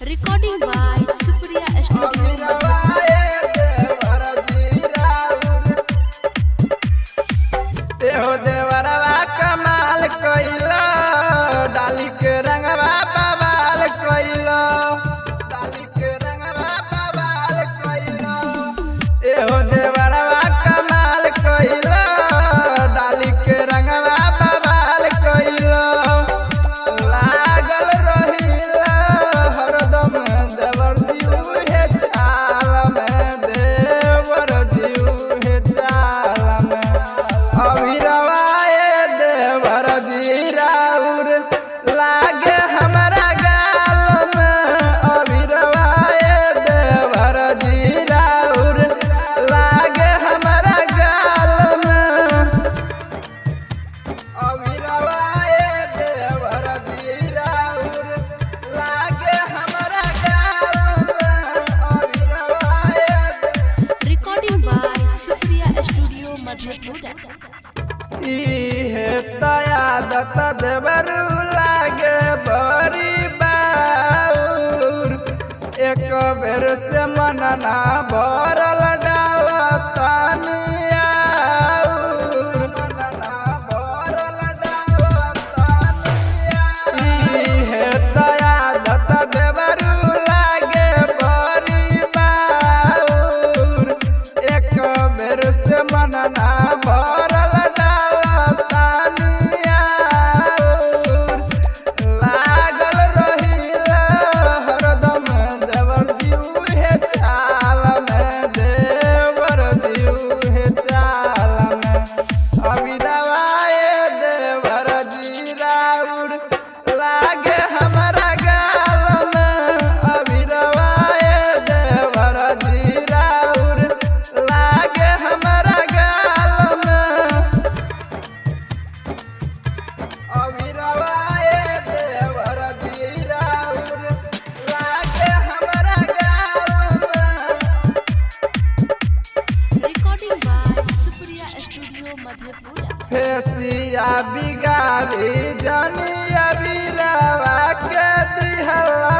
Recording by Supriya Studio. देवरवा कमाल कइलो डाली के रंगवा बवाल कइलो डाली के रंगवा बवाल कइलो एहो देवरवा कमाल कइलो डाली के रंगवा बवाल कइलो लागल रहिला हरदम देवर जीव हे चाल में देवर जीव हे चाल में अभिरवाए देवर जीराउर लागे हमरा गाल में अभिरवाए देवर जीराउर लागे हमरा गाल में अभिरवाए देवर जीराउर लागे हमरा गाल में अभिरवाए Recording by Supriya Studio, Madhepura. इहे तयादत देवर लागे बड़ी बाउर एक बेर से मन ना भरल डाल तनियाउर मन ना भरल डाल तनियाउर इहे तयादत देवर लागे बड़ी बाउर एक बेर से मन ना भरल लागल रहिला हरदम देवर जीव हे चाल में देवर जीव हे चाल में अभिरवाए देवर जीराउर लागे हमरा गाल में अभिरवाए देवर जीराउर लागे हमरा गाल में अभिरवाए देवर जीराउर लागे हमरा गाल में Recording by Supriya Studio, Madhepura. Fascia बिगाड़ी जनी अभिरवा के दिहला